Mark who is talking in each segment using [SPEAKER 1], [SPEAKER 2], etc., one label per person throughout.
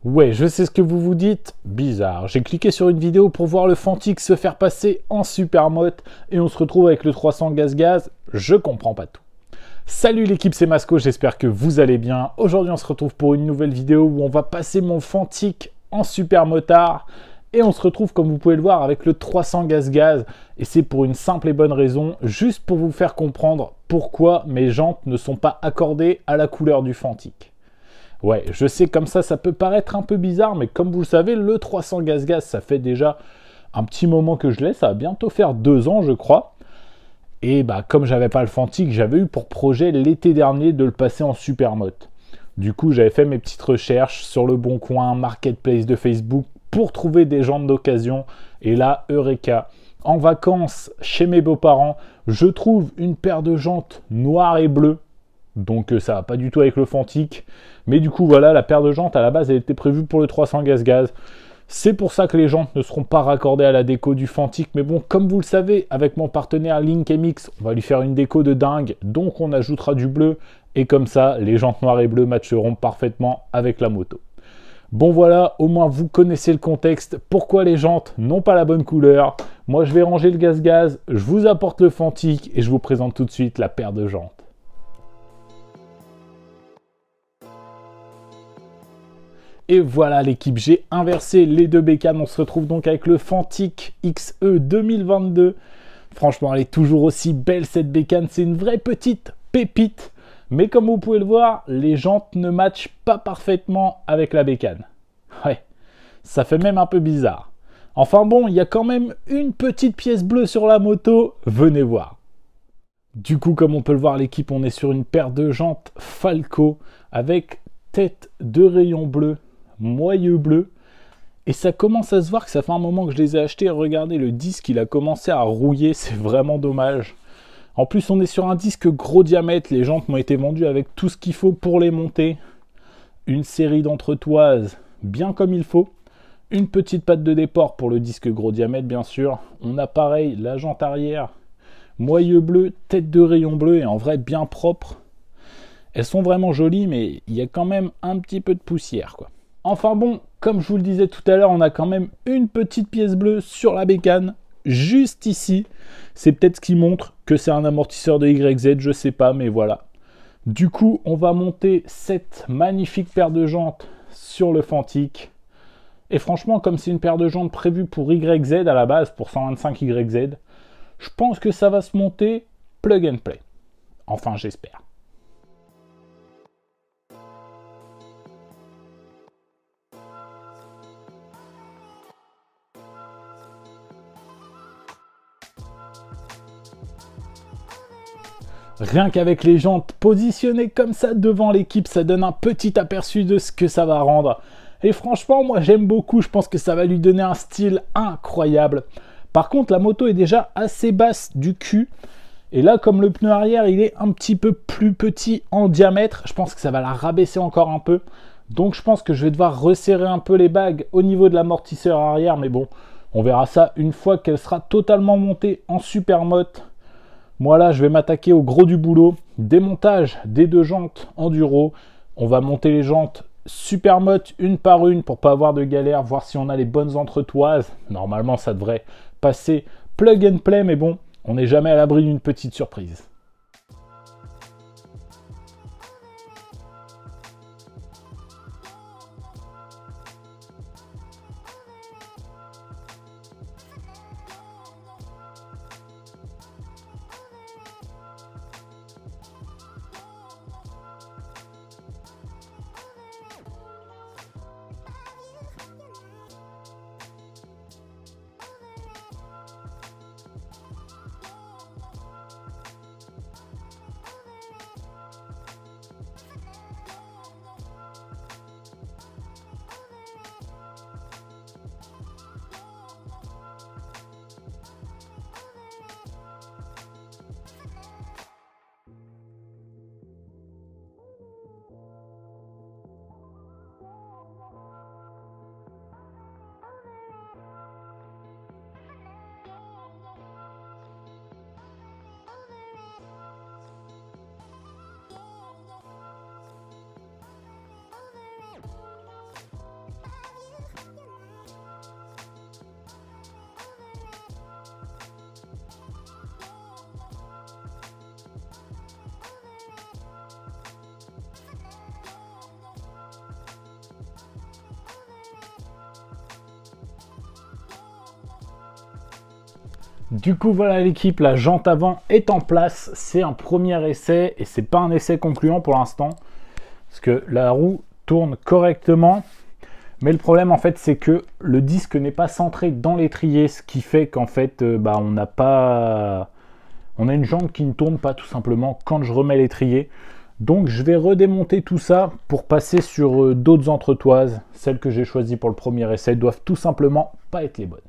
[SPEAKER 1] Ouais, je sais ce que vous vous dites, bizarre. J'ai cliqué sur une vidéo pour voir le Fantic se faire passer en Supermoto et on se retrouve avec le 300 gaz-gaz, je comprends pas tout. Salut l'équipe, c'est Masco, j'espère que vous allez bien. Aujourd'hui on se retrouve pour une nouvelle vidéo où on va passer mon Fantic en Supermotard. Et on se retrouve, comme vous pouvez le voir, avec le 300 gaz-gaz. Et c'est pour une simple et bonne raison, juste pour vous faire comprendre pourquoi mes jantes ne sont pas accordées à la couleur du Fantic. Ouais, je sais, comme ça peut paraître un peu bizarre, mais comme vous le savez, le 300 gaz-gaz, ça fait déjà un petit moment que je l'ai, ça va bientôt faire 2 ans, je crois. Et bah, comme j'avais pas le Fantic, j'avais eu pour projet l'été dernier de le passer en Supermoto. Du coup, j'avais fait mes petites recherches sur le Bon Coin, Marketplace de Facebook, pour trouver des jantes d'occasion. Et là, Eureka, en vacances chez mes beaux-parents, je trouve une paire de jantes noires et bleues. Donc ça va pas du tout avec le Fantic. Mais du coup, voilà, la paire de jantes, à la base, elle était prévue pour le 300 gaz-gaz. C'est pour ça que les jantes ne seront pas raccordées à la déco du Fantic. Mais bon, comme vous le savez, avec mon partenaire Link MX, on va lui faire une déco de dingue. Donc on ajoutera du bleu. Et comme ça, les jantes noires et bleues matcheront parfaitement avec la moto. Bon voilà, au moins vous connaissez le contexte, pourquoi les jantes n'ont pas la bonne couleur. Moi je vais ranger le gaz-gaz, je vous apporte le Fantic et je vous présente tout de suite la paire de jantes. Et voilà l'équipe, j'ai inversé les deux bécanes, on se retrouve donc avec le Fantic XE 2022. Franchement, elle est toujours aussi belle cette bécane, c'est une vraie petite pépite. Mais comme vous pouvez le voir, les jantes ne matchent pas parfaitement avec la bécane. Ouais, ça fait même un peu bizarre. Enfin bon, il y a quand même une petite pièce bleue sur la moto, venez voir. Du coup, comme on peut le voir, l'équipe, on est sur une paire de jantes Falco avec tête de rayon bleu, moyeu bleu. Et ça commence à se voir que ça fait un moment que je les ai achetés. Regardez, le disque, il a commencé à rouiller, c'est vraiment dommage. En plus, on est sur un disque gros diamètre. Les jantes m'ont été vendues avec tout ce qu'il faut pour les monter. Une série d'entretoises bien comme il faut. Une petite patte de déport pour le disque gros diamètre, bien sûr. On a pareil la jante arrière, moyeu bleu, tête de rayon bleu et en vrai bien propre. Elles sont vraiment jolies, mais il y a quand même un petit peu de poussière, quoi. Enfin bon, comme je vous le disais tout à l'heure, on a quand même une petite pièce bleue sur la bécane. Juste ici, c'est peut-être ce qui montre que c'est un amortisseur de YZ, je sais pas, mais voilà. Du coup, on va monter cette magnifique paire de jantes sur le Fantic. Et franchement, comme c'est une paire de jantes prévue pour YZ à la base, pour 125 YZ, je pense que ça va se monter plug and play. Enfin, j'espère. Rien qu'avec les jantes positionnées comme ça devant l'équipe, ça donne un petit aperçu de ce que ça va rendre. Et franchement, moi j'aime beaucoup, je pense que ça va lui donner un style incroyable. Par contre, la moto est déjà assez basse du cul. Et là, comme le pneu arrière, il est un petit peu plus petit en diamètre, je pense que ça va la rabaisser encore un peu. Donc je pense que je vais devoir resserrer un peu les bagues au niveau de l'amortisseur arrière. Mais bon, on verra ça une fois qu'elle sera totalement montée en Supermoto. Moi là, je vais m'attaquer au gros du boulot. Démontage des deux jantes enduro. On va monter les jantes Supermoto une par une pour pas avoir de galère, voir si on a les bonnes entretoises. Normalement, ça devrait passer plug and play, mais bon, on n'est jamais à l'abri d'une petite surprise. Du coup, voilà l'équipe, la jante avant est en place. C'est un premier essai et c'est pas un essai concluant pour l'instant. Parce que la roue tourne correctement. Mais le problème, en fait, c'est que le disque n'est pas centré dans l'étrier. Ce qui fait qu'en fait, on a une jante qui ne tourne pas tout simplement quand je remets l'étrier. Donc, je vais redémonter tout ça pour passer sur d'autres entretoises. Celles que j'ai choisies pour le premier essai doivent tout simplement pas être les bonnes.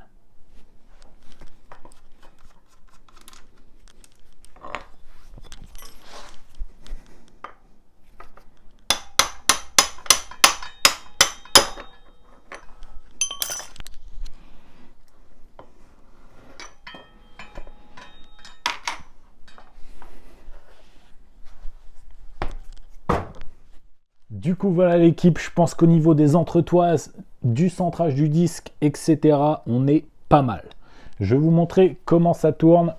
[SPEAKER 1] Du coup, voilà l'équipe, je pense qu'au niveau des entretoises, du centrage du disque, etc., on est pas mal. Je vais vous montrer comment ça tourne.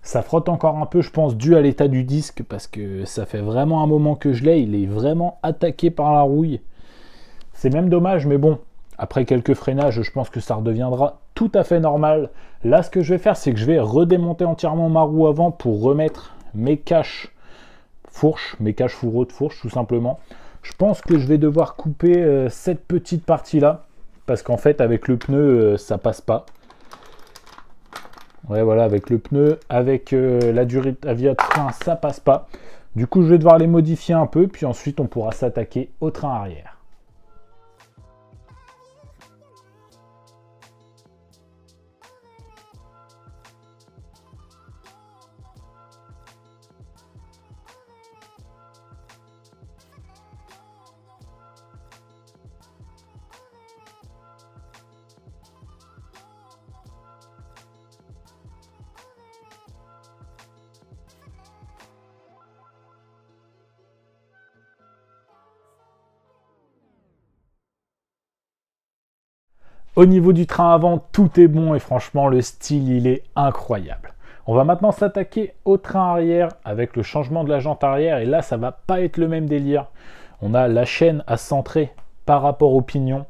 [SPEAKER 1] Ça frotte encore un peu, je pense, dû à l'état du disque, parce que ça fait vraiment un moment que je l'ai. Il est vraiment attaqué par la rouille. C'est même dommage, mais bon, après quelques freinages, je pense que ça redeviendra tout à fait normal. Là, ce que je vais faire, c'est que je vais redémonter entièrement ma roue avant pour remettre mes caches fourches, mes caches fourreaux de fourche tout simplement. Je pense que je vais devoir couper cette petite partie là parce qu'en fait avec le pneu ça passe pas. Ouais, voilà, avec le pneu, avec la durée à via de frein, ça passe pas. Du coup je vais devoir les modifier un peu, puis ensuite on pourra s'attaquer au train arrière. Au niveau du train avant, tout est bon et franchement, le style, il est incroyable. On va maintenant s'attaquer au train arrière avec le changement de la jante arrière. Et là, ça va pas être le même délire. On a la chaîne à centrer par rapport au pignon.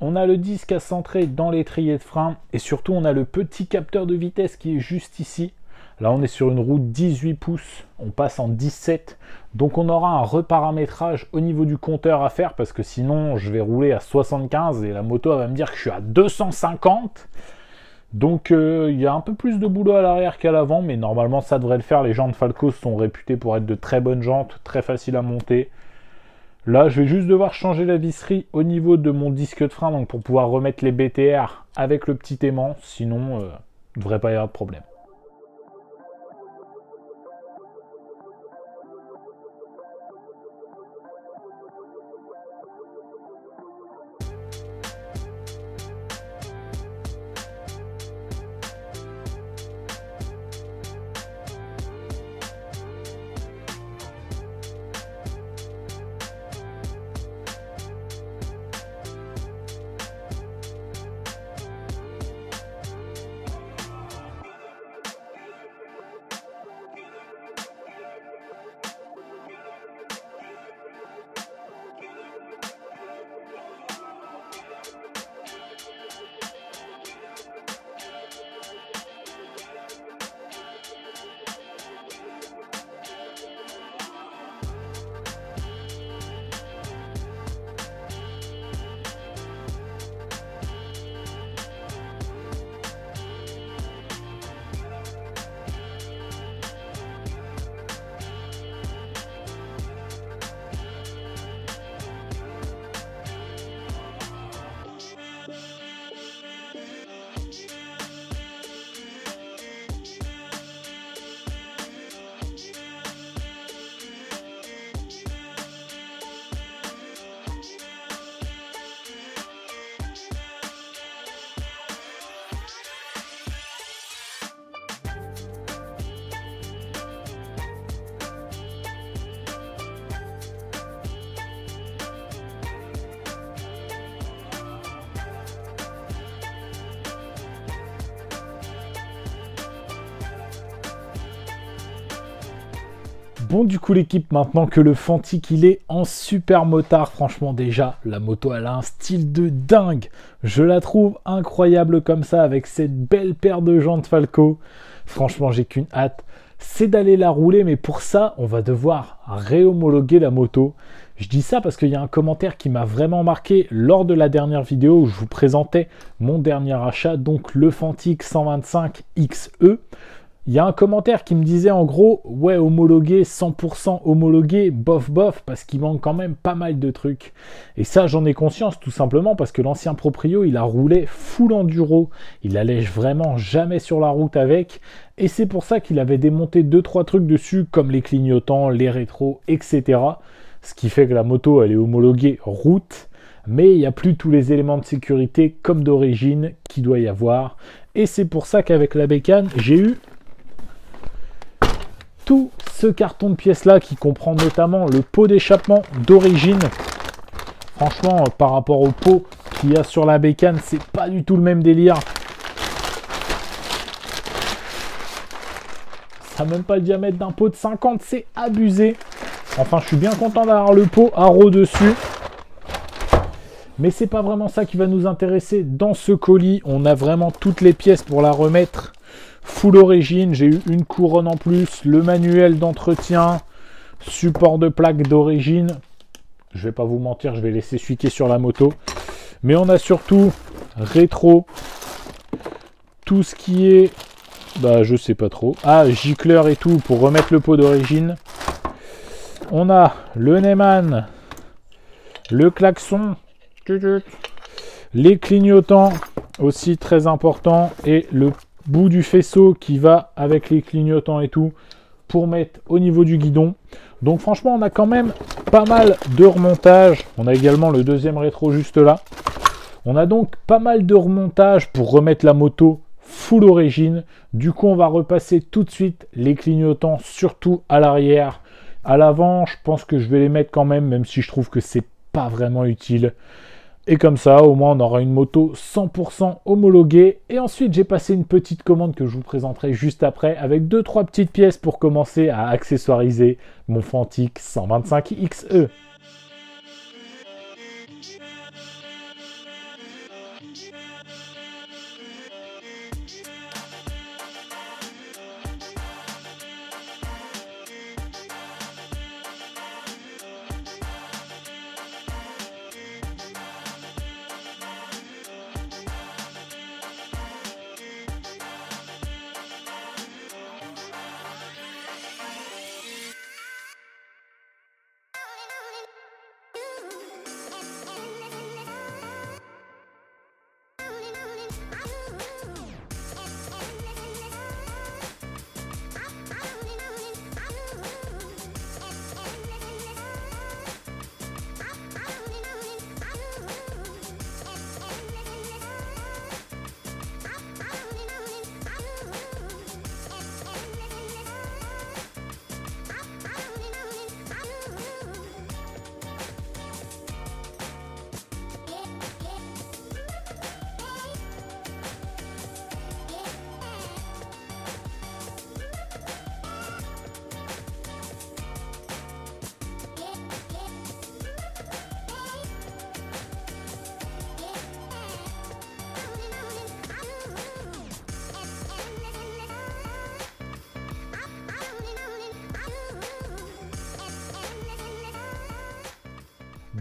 [SPEAKER 1] On a le disque à centrer dans l'étrier de frein. Et surtout, on a le petit capteur de vitesse qui est juste ici. Là, on est sur une roue 18 pouces, on passe en 17. Donc, on aura un reparamétrage au niveau du compteur à faire parce que sinon, je vais rouler à 75 et la moto elle va me dire que je suis à 250. Donc, il y a un peu plus de boulot à l'arrière qu'à l'avant, mais normalement, ça devrait le faire. Les jantes Falco sont réputées pour être de très bonnes jantes, très faciles à monter. Là, je vais juste devoir changer la visserie au niveau de mon disque de frein donc pour pouvoir remettre les BTR avec le petit aimant. Sinon, il ne devrait pas y avoir de problème. Bon, du coup l'équipe, maintenant que le Fantic il est en super motard, franchement déjà la moto elle a un style de dingue. Je la trouve incroyable comme ça avec cette belle paire de jantes Falco. Franchement j'ai qu'une hâte, c'est d'aller la rouler, mais pour ça on va devoir réhomologuer la moto. Je dis ça parce qu'il y a un commentaire qui m'a vraiment marqué lors de la dernière vidéo où je vous présentais mon dernier achat, donc le Fantic 125 XE. Il y a un commentaire qui me disait en gros, ouais, homologué, 100% homologué, bof bof, parce qu'il manque quand même pas mal de trucs. Et ça, j'en ai conscience tout simplement parce que l'ancien proprio, il a roulé full enduro. Il allège vraiment jamais sur la route avec. Et c'est pour ça qu'il avait démonté 2-3 trucs dessus, comme les clignotants, les rétros, etc. Ce qui fait que la moto, elle est homologuée route. Mais il n'y a plus tous les éléments de sécurité comme d'origine qu'il doit y avoir. Et c'est pour ça qu'avec la bécane, j'ai eu tout ce carton de pièces là qui comprend notamment le pot d'échappement d'origine. Franchement, par rapport au pot qu'il y a sur la bécane, c'est pas du tout le même délire. Ça n'a même pas le diamètre d'un pot de 50, c'est abusé. Enfin, je suis bien content d'avoir le pot Haro dessus. Mais c'est pas vraiment ça qui va nous intéresser dans ce colis. On a vraiment toutes les pièces pour la remettre full origine. J'ai eu une couronne en plus, le manuel d'entretien, support de plaque d'origine. Je vais pas vous mentir, je vais laisser suiker sur la moto. Mais on a surtout rétro, tout ce qui est, bah je sais pas trop. Ah, gicleur et tout pour remettre le pot d'origine. On a le Neyman, le klaxon, les clignotants aussi très important et le bout du faisceau qui va avec les clignotants et tout pour mettre au niveau du guidon. Donc franchement on a quand même pas mal de remontage. On a également le deuxième rétro juste là. On a donc pas mal de remontage pour remettre la moto full origine. Du coup on va repasser tout de suite les clignotants surtout à l'arrière. À l'avant je pense que je vais les mettre quand même si je trouve que c'est pas vraiment utile. Et comme ça, au moins, on aura une moto 100% homologuée. Et ensuite, j'ai passé une petite commande que je vous présenterai juste après avec 2-3 petites pièces pour commencer à accessoiriser mon Fantic 125 XE.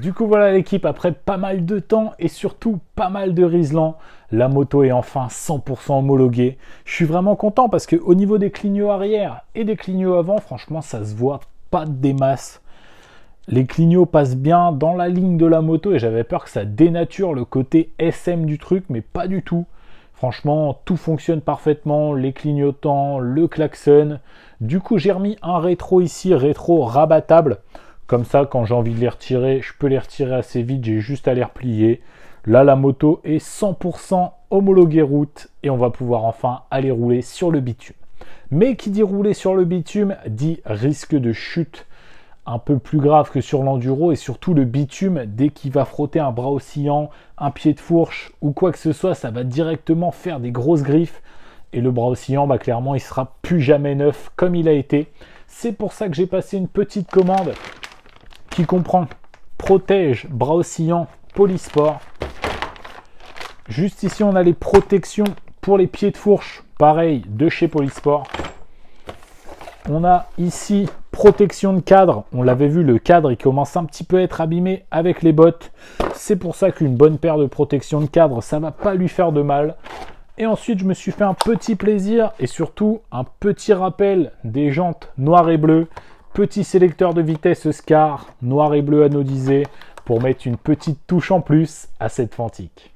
[SPEAKER 1] Du coup voilà l'équipe, après pas mal de temps et surtout pas mal de riselant, la moto est enfin 100% homologuée. Je suis vraiment content parce qu'au niveau des clignots arrière et des clignots avant, franchement ça se voit pas des masses. Les clignots passent bien dans la ligne de la moto et j'avais peur que ça dénature le côté SM du truc, mais pas du tout. Franchement, tout fonctionne parfaitement, les clignotants, le klaxon. Du coup, j'ai remis un rétro ici, rétro rabattable. Comme ça, quand j'ai envie de les retirer, je peux les retirer assez vite, j'ai juste à les replier. Là, la moto est 100% homologuée route et on va pouvoir enfin aller rouler sur le bitume. Mais qui dit rouler sur le bitume, dit risque de chute un peu plus grave que sur l'enduro et surtout le bitume, dès qu'il va frotter un bras oscillant, un pied de fourche ou quoi que ce soit, ça va directement faire des grosses griffes et le bras oscillant, bah, clairement, il sera plus jamais neuf comme il a été. C'est pour ça que j'ai passé une petite commande qui comprend protège, bras oscillants, Polysport. Juste ici, on a les protections pour les pieds de fourche, pareil, de chez Polysport. On a ici protection de cadre. On l'avait vu, le cadre, il commence un petit peu à être abîmé avec les bottes. C'est pour ça qu'une bonne paire de protection de cadre, ça va pas lui faire de mal. Et ensuite, je me suis fait un petit plaisir et surtout un petit rappel des jantes noires et bleues. Petit sélecteur de vitesse Scar, noir et bleu anodisé, pour mettre une petite touche en plus à cette Fantique.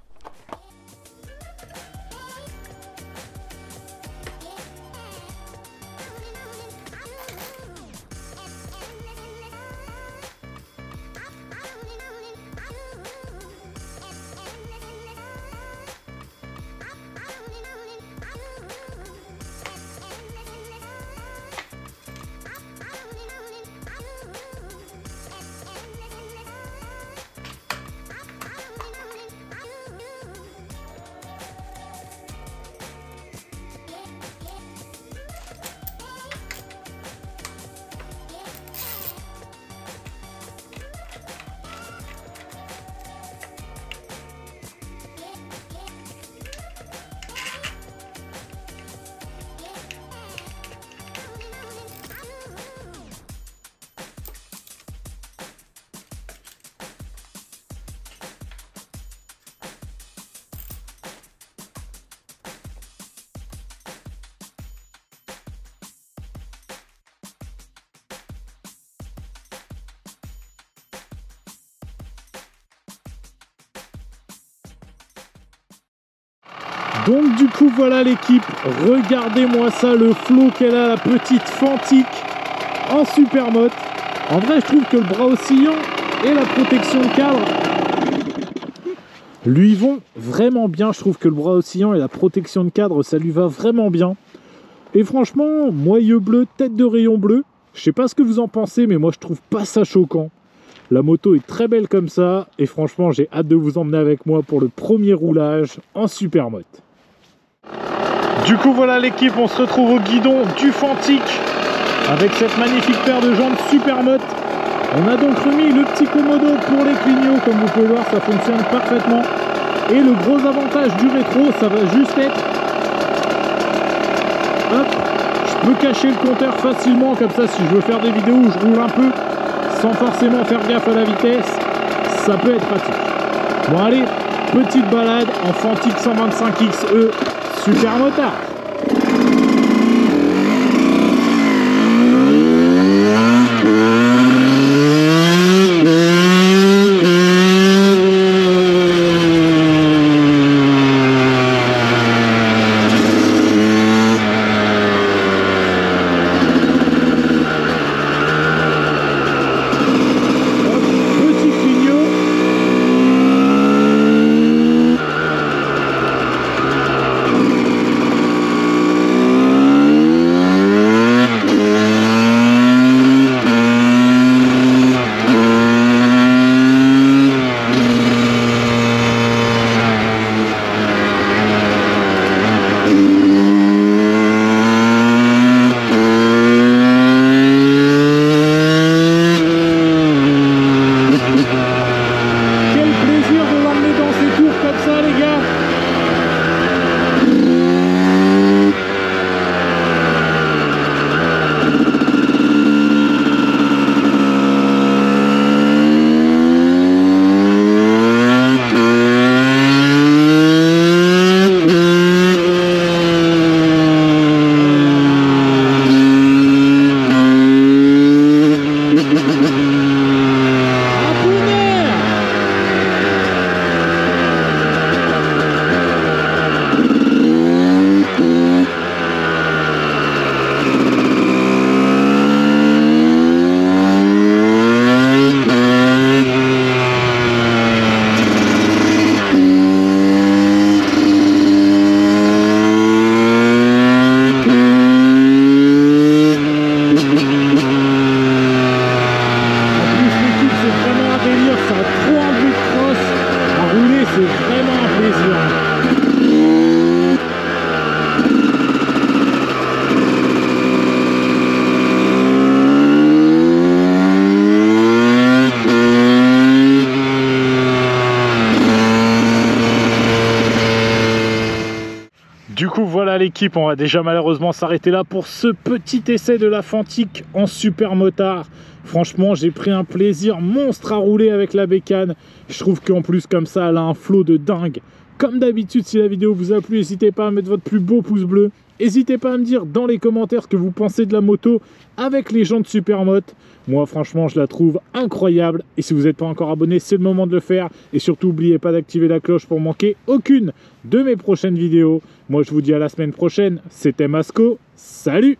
[SPEAKER 1] Donc du coup voilà l'équipe, regardez-moi ça, le flow qu'elle a, la petite Fantique en super motte. En vrai je trouve que le bras oscillant et la protection de cadre lui vont vraiment bien. Je trouve que le bras oscillant et la protection de cadre ça lui va vraiment bien. Et franchement, moyeu bleu, tête de rayon bleu, je sais pas ce que vous en pensez mais moi je trouve pas ça choquant. La moto est très belle comme ça et franchement j'ai hâte de vous emmener avec moi pour le premier roulage en super motte. Du coup voilà l'équipe, on se retrouve au guidon du Fantique avec cette magnifique paire de jantes super motte. On a donc remis le petit commodo pour les clignots, comme vous pouvez voir ça fonctionne parfaitement. Et le gros avantage du rétro, ça va juste être, hop, je peux cacher le compteur facilement, comme ça si je veux faire des vidéos où je roule un peu sans forcément faire gaffe à la vitesse, ça peut être pratique. Bon allez, petite balade en Fantique 125 XE super motard. l'équipe, on va déjà malheureusement s'arrêter là pour ce petit essai de la Fantic en super motard. Franchement, j'ai pris un plaisir monstre à rouler avec la bécane. Je trouve qu'en plus comme ça, elle a un flow de dingue. Comme d'habitude, si la vidéo vous a plu, n'hésitez pas à mettre votre plus beau pouce bleu. N'hésitez pas à me dire dans les commentaires ce que vous pensez de la moto avec les jantes Supermoto. Moi, franchement, je la trouve incroyable. Et si vous n'êtes pas encore abonné, c'est le moment de le faire. Et surtout, n'oubliez pas d'activer la cloche pour manquer aucune de mes prochaines vidéos. Moi, je vous dis à la semaine prochaine. C'était Masco. Salut!